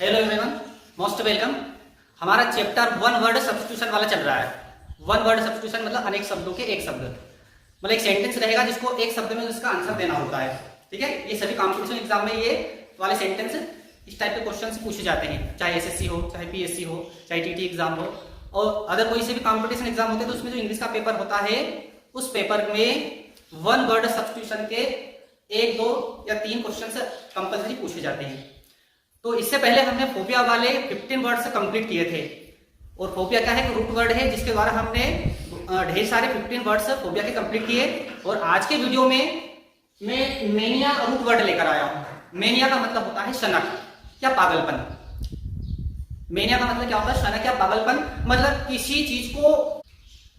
Hello everyone, most welcome. हमारा chapter one word substitution वाला चल रहा है। वन वर्ड सब्स्टिट्यूशन मतलब अनेक शब्दों के एक शब्द, मतलब एक सेंटेंस रहेगा जिसको एक शब्द में उसका आंसर देना होता है। ठीक है, ये सभी कॉम्पिटिशन एग्जाम में ये वाले सेंटेंस इस टाइप के क्वेश्चन पूछे जाते हैं, चाहे एसएससी हो, चाहे पीएससी हो, चाहे टीटी एग्जाम हो, और अगर कोई से भी कॉम्पिटिशन एग्जाम होते हैं तो उसमें जो इंग्लिश का पेपर होता है उस पेपर में वन वर्ड सब्स्टिट्यूशन के एक, दो या तीन क्वेश्चन कंपल्सरी पूछे जाते हैं। तो इससे पहले हमने फोबिया वाले 15 वर्ड्स कंप्लीट किए थे, और फोबिया क्या है कि रूट वर्ड है जिसके द्वारा हमने ढेर सारे 15 वर्ड्स फोबिया के कंप्लीट किए। और आज के वीडियो में मैं मेनिया रूट वर्ड लेकर आया हूं। मेनिया का मतलब होता है शनक या पागलपन। मेनिया का मतलब क्या होता है? शनक या पागलपन, मतलब किसी चीज को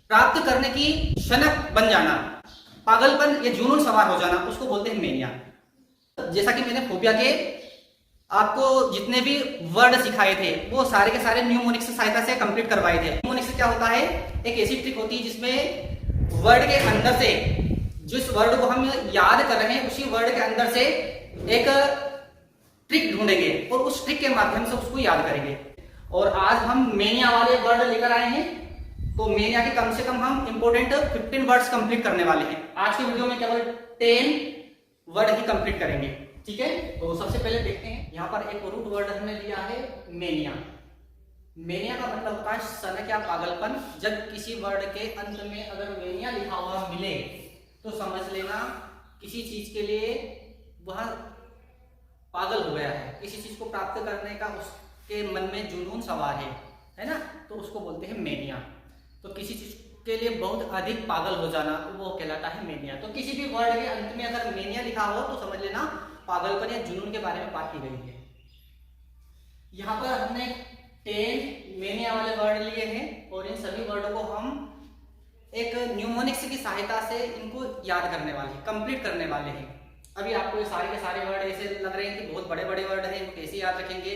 प्राप्त करने की शनक बन जाना, पागलपन या जुनून सवार हो जाना, उसको बोलते हैं मेनिया। जैसा कि मैंने फोबिया के आपको जितने भी वर्ड सिखाए थे वो सारे के सारे न्यूमोनिक्स की सहायता से कंप्लीट करवाए थे। न्यूमोनिक्स क्या होता है? एक ऐसी ट्रिक होती है जिसमें वर्ड के अंदर से, जिस वर्ड को हम याद कर रहे हैं उसी वर्ड के अंदर से एक ट्रिक ढूंढेंगे और उस ट्रिक के माध्यम से उसको याद करेंगे। और आज हम मेनिया वाले वर्ड लेकर आए हैं, तो मेनिया के कम से कम हम इंपोर्टेंट 15 वर्ड्स कंप्लीट करने वाले हैं। आज के वीडियो में केवल 10 वर्ड ही कंप्लीट करेंगे। ठीक है, तो सबसे पहले देखते हैं। यहाँ पर एक रूट वर्ड हमने लिया है मेनिया। मेनिया का मतलब होता है शनक या पागलपन। जब किसी वर्ड के अंत में अगर मेनिया लिखा हुआ मिले तो समझ लेना किसी चीज के लिए वह पागल हो गया है, किसी चीज को प्राप्त करने का उसके मन में जुनून सवार है ना, तो उसको बोलते हैं मेनिया। तो किसी चीज के लिए बहुत अधिक पागल हो जाना तो वो कहलाता है मेनिया। तो किसी भी वर्ड के अंत में अगर मेनिया लिखा हो तो समझ लेना पागलपन या जुनून के बारे में बात की गई है। यहाँ पर हमने 10 मेनिया वाले वर्ड लिए हैं और इन सभी वर्डों को हम एक न्यूमोनिक्स की सहायता से इनको याद करने वाले हैं, कंप्लीट करने वाले हैं। अभी आपको ये सारे के सारे वर्ड ऐसे लग रहे हैं कि बहुत बड़े बड़े वर्ड हैं, इनको कैसे याद रखेंगे?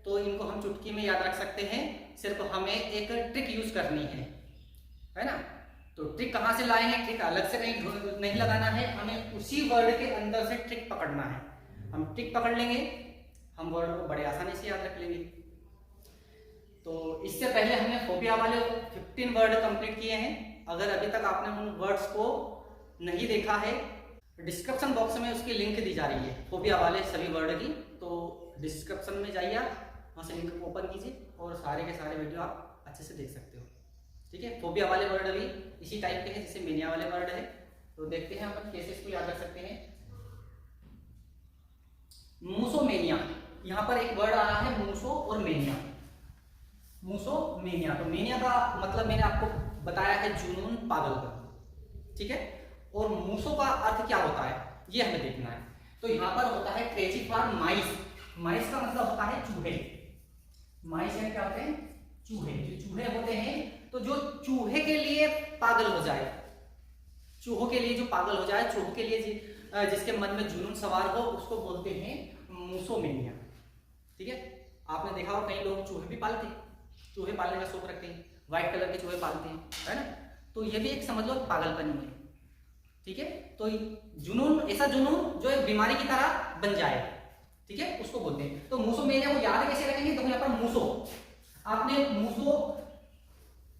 तो इनको हम चुटकी में याद रख सकते हैं, सिर्फ हमें एक ट्रिक यूज करनी है ना। तो ट्रिक कहाँ से लाएंगे? ट्रिक अलग से नहीं लगाना है, हमें उसी वर्ड के अंदर से ट्रिक पकड़ना है। हम ट्रिक पकड़ लेंगे, हम वर्ड को बड़े आसानी से याद रख लेंगे। तो इससे पहले हमने फोबिया वाले 15 वर्ड कंप्लीट किए हैं। अगर अभी तक आपने उन वर्ड्स को नहीं देखा है, डिस्क्रिप्शन बॉक्स में उसकी लिंक दी जा रही है फोबिया वाले सभी वर्ड की। तो डिस्क्रिप्शन में जाइए, वहां से लिंक ओपन कीजिए और सारे के सारे वीडियो आप अच्छे से देख सकते हो। ठीक है, फोबिया वाले वर्ड भी इसी टाइप के हैं जैसे मेनिया वाले वर्ड है। तो देखते हैं अपन कैसे इसको याद रख सकते हैं। मूसोमेनिया, यहाँ पर एक वर्ड आया है मूसो और मेनिया। मूसोमेनिया, तो मेनिया का मतलब मैंने आपको बताया है जुनून, पागलपन। ठीक है, और मूसो का अर्थ क्या होता है ये हमें देखना है। तो यहाँ पर होता है क्रेजी फॉर माइस। माइस का मतलब होता है चूहे। माइस यानी क्या होते हैं? चूहे। जो चूहे होते हैं, तो जो चूहे के लिए पागल हो जाए, चूहों के लिए जो पागल हो जाए, चूहों के लिए जिसके मन में जुनून सवार हो, उसको बोलते हैं मूसोमेनिया। ठीक है, आपने देखा हो कई लोग चूहे भी पालते हैं, चूहे पालने का शौक रखते हैं, व्हाइट कलर के चूहे पालते हैं, है ना। तो ये भी एक समझ लो पागलपन ही है। ठीक है, तो जुनून, ऐसा जुनून जो एक बीमारी की तरह बन जाए, ठीक है, उसको बोलते हैं। तो मूसोमेनिया को याद कैसे रखेंगे? तो यहाँ पर मूसो, आपने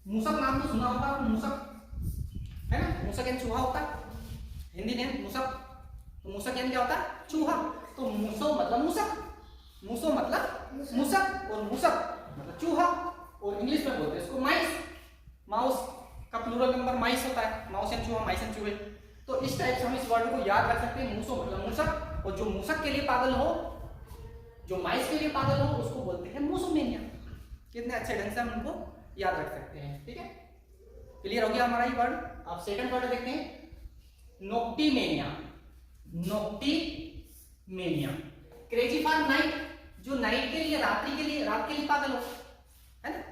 मूसक नाम तो सुना होगा, मूसक है ना, मूसक यानी चूहा होता है, हिंदी में मूसक। तो मूसक यानी क्या होता है? चूहा। तो मूसो मतलब मूसक, मूसो मतलब मूसक, और मूसक मतलब चूहा, और इंग्लिश में बोलते हैं इसको माइस। माउस का प्लूरल नंबर माइस होता है, माउस एंड चूहा, माइस एंड चूहे। तो इस टाइप से हम इस वर्ड को याद रख सकते हैं। मूसो मतलब मूसक, और जो मूसक के लिए पागल हो, जो माइस के लिए पागल हो, उसको बोलते हैं मूसोमेनिया। कितने अच्छे ढंग से हम उनको याद रख सकते हैं। ठीक है, क्लियर हो गया हमारा ये वर्ड। अब सेकंड वर्ड देखते हैं, नोक्टीमेनिया। नोक्टीमेनिया, क्रेजी फॉर नाइट, जो नाइट के लिए, रात के लिए पागल हो, है ना,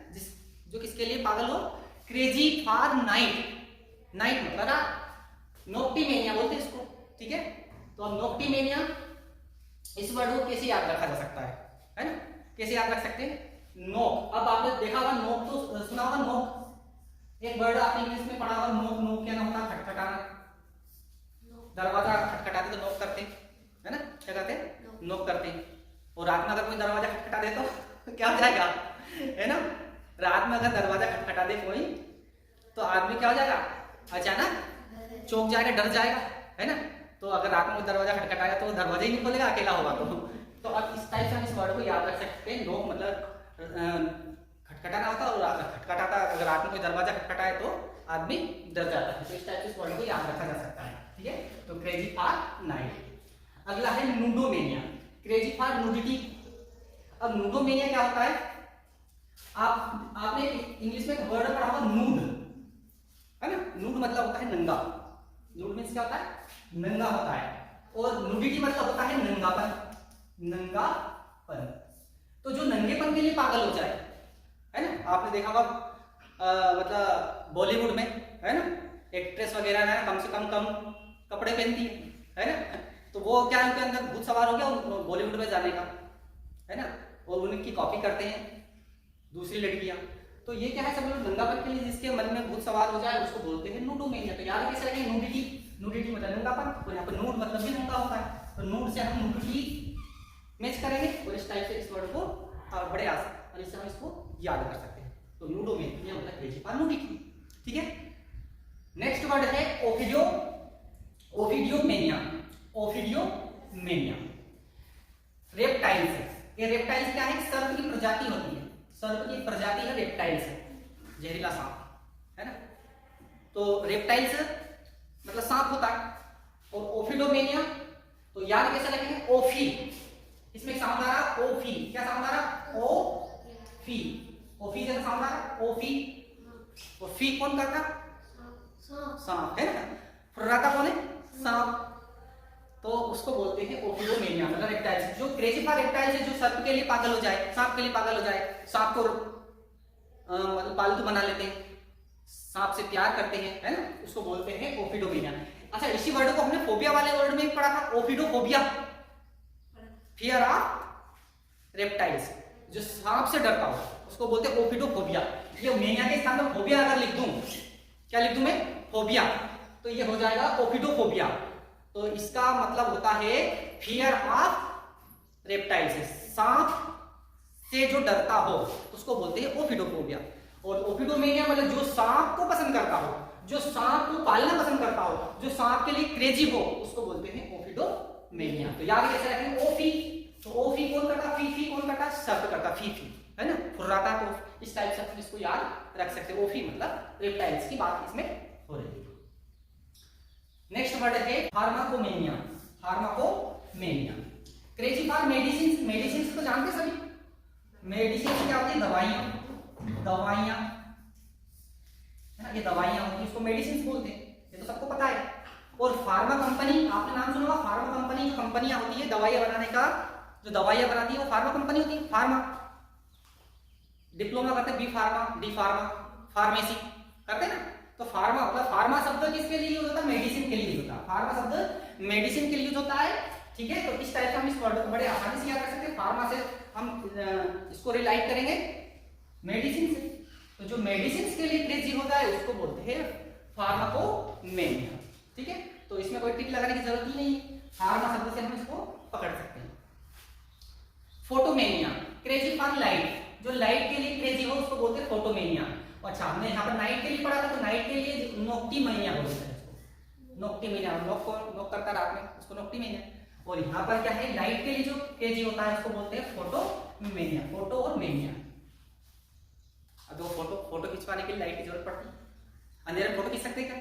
जो किसके लिए पागल हो? Crazy for night. नाइट मतलब रात, नोक्टीमेनिया बोलते हैं इसको। ठीक है, तो अब नोक्टीमेनिया, इस वर्ड को कैसे याद रखा जा सकता है ना, कैसे याद रख सकते हैं? नोक। अब आपने देखा होगा, नोक तो सुना होगा, नोक एक वर्ड आपने इंग्लिश में पढ़ा होगा। नोक, नोक क्या होता है? खटखटाना। दरवाजा खटखटाते तो नोक करते, है ना, क्या कहते हैं? नोक करते हैं। और रात में अगर कोई दरवाजा खटखटा दे तो क्या हो जाएगा, है ना। रात में अगर दरवाजा खटखटा दे कोई तो आदमी क्या हो जाएगा, अचानक चौंक जाएगा, डर जाएगा, है ना। तो अगर रात में कोई दरवाजा खटखटाएगा तो दरवाजा ही नहीं खोलेगा, अकेला होगा तो अब इस टाइप से हम इस वर्ड को याद रख सकते हैं। नॉक मतलब खटखटाना होता है, और खटखटाता अगर रात में कोई दरवाजा खटखटाए तो आदमी डर जाता है। तो इस टाइप से इस वर्ड को याद रखा जा सकता है, ठीक है। तो क्रेजी फॉर नाइट। अगला है नूडोमेनिया, क्रेजी फॉर नूडिटी। अब नूडोमेनिया क्या होता है, आपने इंग्लिश में वर्ड पढ़ा होगा नूड, है ना। नूड मतलब होता है नंगा, नूड मीन्स क्या होता है, नंगा होता है। और नूडिटी मतलब होता है नंगापन, नंगापन। तो जो नंगेपन के लिए पागल हो जाए, है ना। आपने देखा होगा मतलब बॉलीवुड में, है ना, एक्ट्रेस वगैरह ना कम से कम कपड़े पहनती है ना। तो वो क्या उनके अंदर भूत सवार हो गया बॉलीवुड में जाने का, है ना, और उनकी कॉपी करते हैं दूसरी लड़कियां। तो ये क्या है, सब लोग नंगापन के लिए जिसके मन में भूत सवार हो जाए उसको बोलते हैं नूडोमेनिया। तो याद कैसे रखेंगे, नूडिटी, नूडिटी मतलब नंगापन, और यहाँ पर नूड मतलब भी नंगा होता है। तो नूड से हम नूडिटी मैच करेंगे, और इस टाइप से इस वर्ड को बड़े आसान और इससे हम इसको याद कर सकते हैं। तो नूडोमेनिया मतलब क्रेजी फॉर नूडिटी, ठीक है। नेक्स्ट वर्ड है ओफिडियो, ओफिडियोमेनिया, ओफिडियोमेनिया। रेप्टाइल्स है, ये रेप्टाइल्स क्या है, सर्प की प्रजाति होती है, सर्प की प्रजाति है रेप्टाइल्स, जहरीला सांप, है ना। तो रेप्टाइल्स मतलब सांप होता है। और ओफिडोमेनिया तो याद कैसे रखेंगे, ओफी, इसमें साउंड आ रहा ओफी, क्या साउंड आ रहा, ओफी, ओफी जैसा साउंड आ रहा ओफी। और फी कौन करता, सांप, है ना। फुर्राता कौन है, सांप। तो उसको बोलते हैं ओफिडोमेनिया मतलब रेप्टाइल्स। जो क्रेजी फॉर रेप्टाइल्स है, जो सर्प के लिए पागल हो जाए, सांप के लिए पागल हो जाए, सांप को मतलब पालतू बना लेते हैं, सांप से प्यार करते हैं, है ना, उसको बोलते हैं ओफिडोमेनिया। अच्छा, इसी वर्ड को हमने फोबिया वाले वर्ड में पढ़ा था, ओफिडोफोबिया, फियर ऑफ रेप्टाइल्स, जो सांप से डरता हो उसको बोलते हैं ओफिडोफोबिया। ये मेनिया के स्थान पर फोबिया अगर लिख दूं, क्या लिख दूं मैं, फोबिया, तो ये हो जाएगा ओफिडोफोबिया। तो इसका मतलब होता है फियर ऑफ रेप्टाइल्स, सांप से जो डरता हो उसको बोलते हैं ओफिडोफोबिया। और ओफिडोमेनिया मतलब जो सांप को पसंद करता हो, जो सांप को पालना पसंद करता हो, जो सांप के लिए क्रेजी हो, उसको बोलते हैं ओफिडोमेनिया। तो याद कैसे रखेंगे, ओफी, तो ओफी कौन करता, फी कौन करता, सर्प करता, फी, है ना, फुर्राता। तो इस टाइप से हम इसको याद रख सकते हैं। ओफी मतलब रेप्टाइल्स की बात इसमें हो रही है। नेक्स्ट वर्ड है फार्माकोमेनिया, फार्माकोमेनिया, क्रेजी फॉर मेडिसिन। मेडिसिन तो जानते सभी, मेडिसिन क्या होती है, दवाइयां, दवाइयां, है ना, ये दवाइयां होती है, इसको मेडिसिन बोलते हैं, ये तो सबको पता है। और फार्मा कंपनी, आपने नाम सुना होगा, फार्मा कंपनी जो कंपनियां होती है दवाइयां बनाने का, जो दवाइयां बनाती है वो फार्मा कंपनी होती है। फार्मा डिप्लोमा करते हैं, B pharma, D pharma, pharmacy करते हैं ना। तो फार्मा मतलब फार्मा शब्द किसके लिए यूज होता है, मेडिसिन के लिए यूज होता है, फार्मा शब्द मेडिसिन के लिए यूज होता है, ठीक है। तो इस टाइप से हम इस वर्ड को बड़े आसानी से याद कर सकते हैं। फार्मा से हम इसको रिलेट करेंगे मेडिसिन से, तो जो मेडिसिन के लिए क्रेजी होता है उसको बोलते हैं फार्माकोमेनिया, ठीक है। तो इसमें कोई टिक लगाने की जरूरत ही नहीं, फार्मा शब्द से हम इसको पकड़ सकते हैं। फोटोमेनिया, क्रेजी फॉर लाइट, जो लाइट के लिए क्रेजी हो उसको बोलते हैं फोटोमेनिया। अच्छा, हमने यहाँ पर नाइट के लिए पढ़ा था, तो नाइट के लिए नोक्टिमेनिया बोलते हैं इसको, नोक्टिमेनिया, नॉक करता रात में, उसको नोक्टिमेनिया। और यहाँ पर क्या है, लाइट के लिए जो क्रेजी होता है उसको बोलते हैं फोटोमेनिया, फोटो और मेनिया। अब वो फोटो खिंचवाने के लिए लाइट की जरूरत पड़ती है, अंधेरे में फोटो खींच सकते हैं क्या,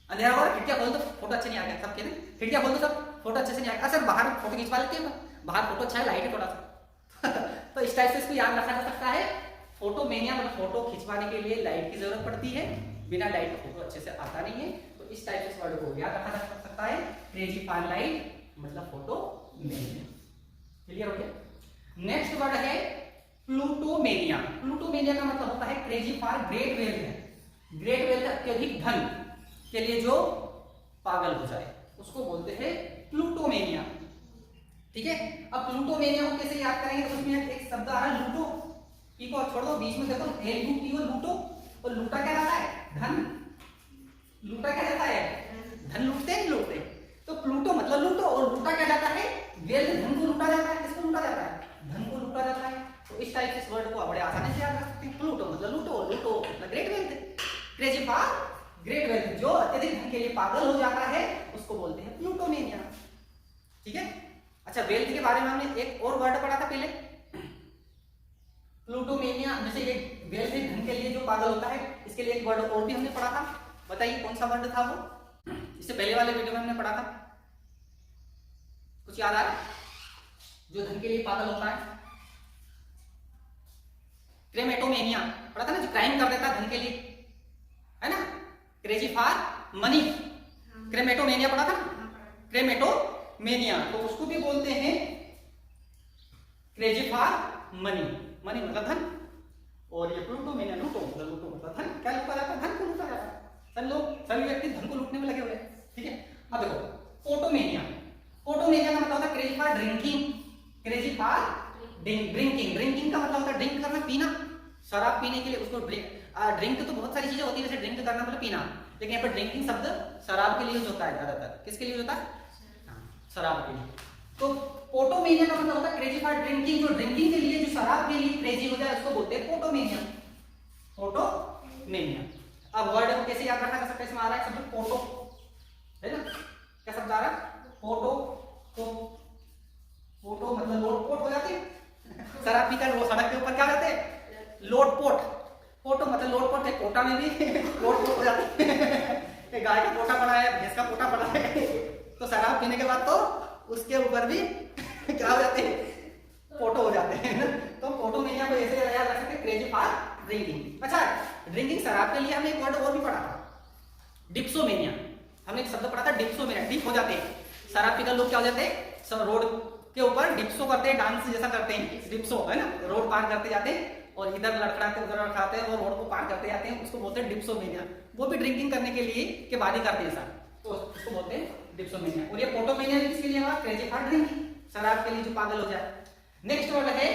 अंधेरा हो, खिड़कियां खोल दो फोटो अच्छे नहीं आएगा, सब कहते हैं खिड़कियां खोल दो सब फोटो अच्छे से नहीं आएगा। सर बाहर फोटो खिंचवा लेते हैं, बाहर फोटो अच्छा है, लाइट है थोड़ा सा तो इस टाइप से इसको याद रखा जा सकता है। फोटोमेनिया मतलब फोटो खिंचवाने के लिए लाइट की जरूरत पड़ती है, बिना लाइट का फोटो अच्छे से आता नहीं है। तो इस टाइप से इस वर्ड को याद रखा जा सकता है, क्रेजी फॉर लाइट मतलब फोटोमेनिया। क्लियर हो गया। नेक्स्ट वर्ड है प्लूटोमेनिया। प्लूटोमेनिया का मतलब होता है क्रेजी फॉर ग्रेट वेल्थ है, ग्रेट वेल्थ अत्यधिक धन के लिए जो पागल हो जाए उसको बोलते हैं प्लूटोमेनिया, ठीक है। अब प्लूटोमेनिया को कैसे याद करेंगे, तो उसमें एक शब्द आ रहा है लूटो, ई को छोड़ दो, बीच में देखो LUTO, लूटो। और लूटा क्या रहता है, धन, लूटा क्या रहता है, धन लूटते हैं, लूटते। तो प्लूटो मतलब लूटो, और लूटा क्या जाता है, वेल्थ, धन को लूटा जाता है। किसको लूटा जाता है, लूटा जाता है। तो इस टाइप से इस वर्ड को बड़े आसानी से याद रख सकते हैं। प्लूटो मतलब लूटो, लूटो मतलब great wealth. Crazy for great wealth, जो अत्यधिक धन के लिए पागल हो जाता है उसको बोलते हैं प्लूटोमेनिया। ठीक है। अच्छा, वेल्थ के बारे में हमने एक और वर्ड पढ़ा था पहले, प्लूटोमेनिया। जैसे ये वेल्थ धन के लिए जो पागल होता है, इसके लिए एक वर्ड और भी हमने पढ़ा था। बताइए कौन सा वर्ड था वो? इससे पहले वाले वीडियो में हमने पढ़ा था, कुछ याद आ रहा है? जो धन के लिए पागल होता है, क्रेमेटोमेनिया पढ़ा था ना, जो क्राइम कर देता है धन के लिए, है ना। क्रेजी फॉर मनी, क्रेमेटोमेनिया पढ़ा था, क्रेमेटोमेनिया। तो उसको भी बोलते हैं क्रेजी फॉर मनी, मनी मतलब धन। और ये प्लूटोमेनिया, लूटो मतलब धन। क्या लूटा जाता है? धन को लूटा जाता है। सभी व्यक्ति धन को लूटने में लगे हुए हैं। ठीक है। अब देखो पोटोमेनिया, पोटोमेनिया का मतलब होता है crazy for drinking, crazy for drinking. Drinking का मतलब होता है ड्रिंक करना, पीना, शराब पीने के लिए उसको ड्रिंक तो बहुत सारी चीजें होती है, जैसे ड्रिंक करना मतलब पीना, लेकिन यहाँ पर ड्रिंकिंग शब्द शराब के लिए यूज होता है ज्यादातर। किसके लिए यूज होता है? शराब के लिए। तो पोटोमेनिया का मतलब होता है क्रेजी फॉर ड्रिंकिंग, जो ड्रिंकिंग के लिए, जो शराब के लिए क्रेजी हो जाए उसको बोलते हैं पोटोमेनिया, पोटोमेनिया। अब वर्ड कैसे याद रखा जा सकता है? इसमें आ रहा है शब्द पोटो, है ना। क्या शब्द आ रहा है? पोटो। तो पोटो मतलब लोटपोट हो जाते हैं। शराब पीकर वो सड़क के ऊपर क्या रहते हैं? लोटपोट। पोटो मतलब लोटपोट है, कोटा में भी लोटपोट हो जाते हैं। गाय का पोटा पड़ा है, भैंस का पोटा पड़ा है, तो शराब पीने के बाद तो उसके ऊपर भी क्या हो जाते हैं? पोटो हो जाते हैं। तो पोटोमेनिया को ऐसे याद रख सकते हैं, क्रेजी फॉर ड्रिंकिंग। अच्छा, ड्रिंकिंग शराब के लिए हमने एक वर्ड और भी पढ़ा था, डिप्सोमेनिया। हमने एक शब्द पढ़ा था डिप्सोमेनिया, डिप हो जाते हैं शराब पीकर लोग, क्या हो जाते हैं? सब रोड के ऊपर डिप्सो करते हैं, डांस जैसा करते हैं, डिप्सो, है ना। रोड पार करते जाते हैं और इधर लड़खड़ाते उधर लड़खड़ाते हैं और रोड को पार करते जाते हैं, उसको बोलते हैं डिप्सोमेनिया। वो भी ड्रिंकिंग करने के लिए के बाद ही करते हैं सर, तो उसको बोलते हैं डिप्सोमेनिया। और ये पोटोमेनिया किसके लिए हुआ? क्रेजी फॉर ड्रिंकिंग, शराब के लिए जो पागल हो जाए। नेक्स्ट वर्ड है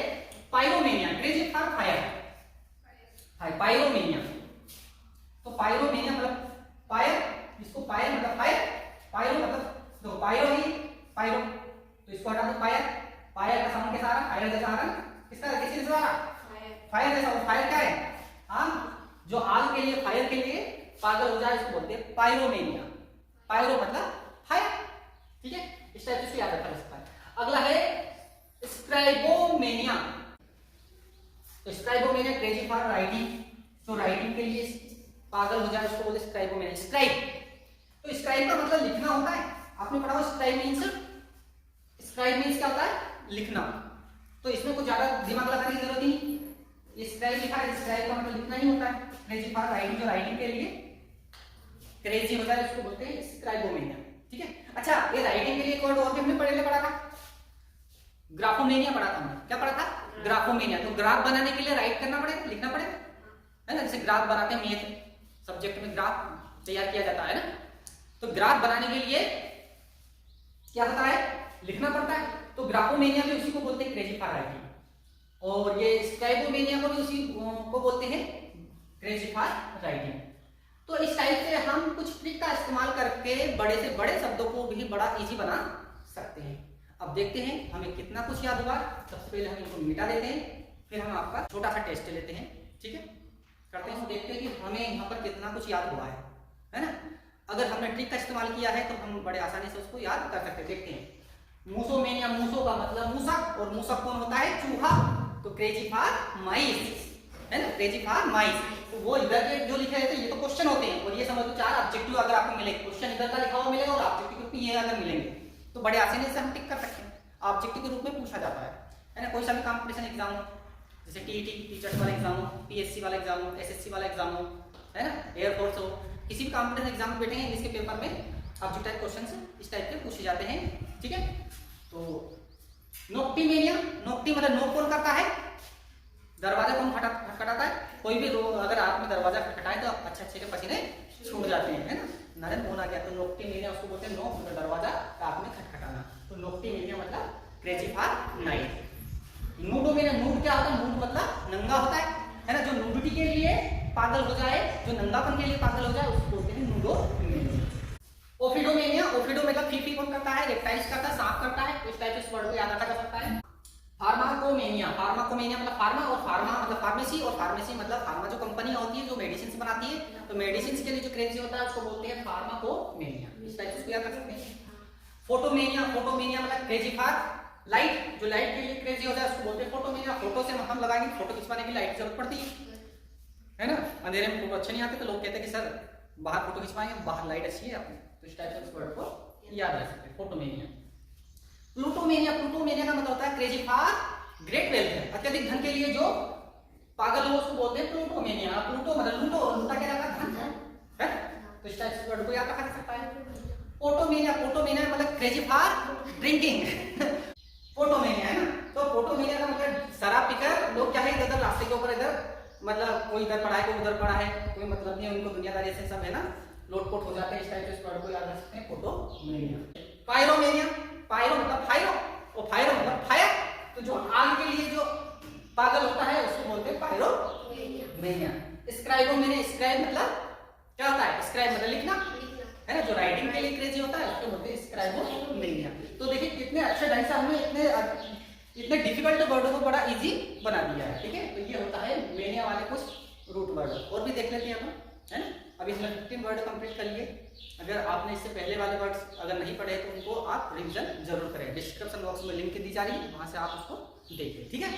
pyromania, crazy for fire, pyromania. तो पायरोमेनिया मतलब फायर, इसको फायर मतलब फायर, पायरो मतलब देखो पायरो ही पायरो, तो इसको हटा दो फायर। फायर का साउंड कैसा आ रहा? फायर जैसा आ रहा। किसका किस चीज से आ रहा? फायर जैसा। फायर क्या है? हाँ, जो आग के लिए, फायर के लिए पागल हो जाए इसको बोलते हैं पायरोमेनिया। पायरो मतलब फायर। ठीक है, इस टाइप से इसको याद रखा जा सकता है। अगला है स्क्राइबोमेनिया। तो स्क्राइबोमेनिया क्रेजी फॉर राइटिंग, तो राइटिंग के लिए पागल हो जाए उसको बोलते हैं स्क्राइबोमेनिया। स्क्राइब, तो स्क्राइब का मतलब लिखना होता है। आपने पढ़ा हो स्क्राइब मीन्स, स्क्राइब मीन्स क्या होता है? लिखना। तो इसमें कुछ ज्यादा दिमाग लगाने की जरूरत नहीं, ये स्क्राइब लिखा है, स्क्राइब का मतलब लिखना ही होता है। क्रेजी फॉर राइटिंग, जो राइटिंग के लिए क्रेजी होता है उसको बोलते हैं स्क्राइबोमेनिया। ठीक है। अच्छा, ये राइटिंग के लिए एक वर्ड और भी हमने पहले पढ़ा था, ग्राफोमेनिया पढ़ा था हमने। क्या पढ़ा था? ग्राफोमेनिया। तो ग्राफ बनाने के लिए राइट करना पड़ेगा, लिखना पड़ेगा, है ना। जैसे ग्राफ बनाते हैं, मैथ सब्जेक्ट में ग्राफ तैयार किया जाता है ना, तो ग्राफ बनाने के लिए क्या होता है? लिखना पड़ता है। तो ग्राफोमेनिया भी उसी को बोलते हैं क्रेजी फॉर राइटिंग, और ये स्क्राइबोमेनिया को भी उसी को बोलते हैं क्रेजी फॉर राइटिंग। तो इस टाइप से हम कुछ ट्रिक का इस्तेमाल करके बड़े से बड़े शब्दों को भी बड़ा इजी बना सकते हैं। अब देखते हैं हमें कितना कुछ याद हुआ। सबसे पहले हम इनको मिटा देते हैं, फिर हम आपका छोटा सा टेस्ट लेते हैं। ठीक है, करते हैं, देखते हैं कि हमें यहाँ पर कितना कुछ याद हुआ है ना। अगर हमने ट्रिक का इस्तेमाल किया है तो हम बड़े आसानी से उसको याद कर सकते हैं। देखते हैं, मूसोमेनिया, मूसो का मतलब मूसक, और मूसक कौन होता है? चूहा। तो क्रेजी फॉर माइस, है ना, क्रेजी फॉर माइस। तो वो इधर के जो लिखे रहते हैं ये तो क्वेश्चन होते हैं, और ये समझ लो 4 ऑब्जेक्टिव अगर आपको मिलेंगे, क्वेश्चन इधर का लिखा हुआ मिलेगा और ऑब्जेक्टिव ये अगर मिलेंगे तो बड़े आसानी से हम टिक कर सकते हैं। ऑब्जेक्टिव के रूप में पूछा जाता है ना। कोई सा भी कंपटीशन एग्जाम हो, जैसे टीईटी टीचर्स वाला एग्जाम हो, पीएससी वाला एग्जाम हो, एसएससी वाला एग्जाम हो, है ना, एयरफोर्स हो, किसी भी कंपटीशन एग्जाम में बैठेंगे इंग्लिश के पेपर में ऑब्जेक्टिव टाइप क्वेश्चन इस टाइप के पूछे जाते हैं। ठीक है। तो नोक्टिमेनिया, नोक्टी मतलब नोक कौन करता है? दरवाजा कौन खटखटाता है? कोई भी अगर आप में दरवाजा खटखटाए तो आप अच्छे के पसीने छूट जाते हैं, है ना, नरम होना गया। तो नोक्टिमेनिया उसको बोलते हैं, नोक मतलब दरवाजा रात में खटखटाना। तो नोक्टिमेनिया मतलब क्रेजी फॉर नाइट। नूडोमेनिया, नूड क्या होता है? नूड मतलब नंगा होता है ना, जो नूडिटी के लिए पागल हो जाए, जो नंगापन के लिए पागल हो जाए उसको बोलते हैं नूडोमेनिया। ओफिडोमेनिया, ओफिडो मतलब फी कौन करता है? रेप्टाइल्स करता है, सांप करता है। इस टाइप से इस वर्ड को याद रखा जा सकता है। फार्माको फार्माकोमेनिया मतलब फार्मा, और फार्मा मतलब फार्मेसी, और फार्मेसी मतलब फार्मा जो कंपनी होती है जो मेडिसिन बनाती है, तो मेडिसिन के लिए जो क्रेजी होता है उसको बोलते हैं फार्माकोमेनिया। इस टाइप से याद रख सकते हैं। फोटोमेनिया मतलब क्रेजी फॉर लाइट, जो लाइट के लिए क्रेजी होता है उसको बोलते हैं फोटोमेनिया। फोटो से हम लगाएंगे, फोटो खिंचवाने के लिए लाइट की जरूरत पड़ती है ना, अंधेरे में फोटो अच्छे नहीं आते, तो लोग कहते हैं कि सर बाहर फोटो खिंचवाएंगे, बाहर लाइट अच्छी है अपनी, तो इस टाइप से उस वर्ड को याद रख सकते हैं, फोटोमेनिया। प्लूटोमेनिया का मतलब होता है क्रेजी फॉर ग्रेट वेल्थ, अत्यधिक धन के लिए जो पागल हो उसको बोलते हैं प्लूटोमेनिया। प्लूटो मतलब लूटो, लूटा क्या रहता है, धन है, तो इस टाइप से वर्ड को याद रखा जा सकता है। पोटोमेनिया मतलब क्रेजी फॉर ड्रिंकिंग पोटोमेनिया है ना, तो पोटोमेनिया का मतलब शराब पीकर लोग क्या है इधर रास्ते के ऊपर इधर, मतलब कोई इधर पड़ा है कोई उधर पड़ा है, कोई मतलब नहीं, उनको दुनियादारी से सब है ना लोटपोट हो जाते हैं, इस टाइप से इस वर्ड को याद रख सकते हैं, पोटोमेनिया। पायरोमेनिया, पायरो मतलब फायरो, और फायरो मतलब फायर, तो जो आग के लिए जो पागल होता है उसको बोलते हैं पायरोमेनिया। स्क्राइबोमेनिया, स्क्राइब मतलब क्या होता है, स्क्राइब मतलब लिखना है ना, जो राइटिंग के लिए क्रेजी होता है उसको बोलते हैं स्क्राइबोमेनिया। तो देखिए कितने अच्छे ढंग से हमने इतने डिफिकल्ट वर्डों को बड़ा इजी बना दिया है, ठीक है। तो ये होता है मेनिया वाले कुछ रूट वर्ड, और भी देख लेते हैं हम, है ना। अभी इसमें 15 वर्ड कंप्लीट कर लिए। अगर आपने इससे पहले वाले वर्ड्स अगर नहीं पढ़े तो उनको आप रिवीजन जरूर करें। डिस्क्रिप्शन बॉक्स में लिंक दी जा रही है, वहां से आप उसको देखिए, ठीक है।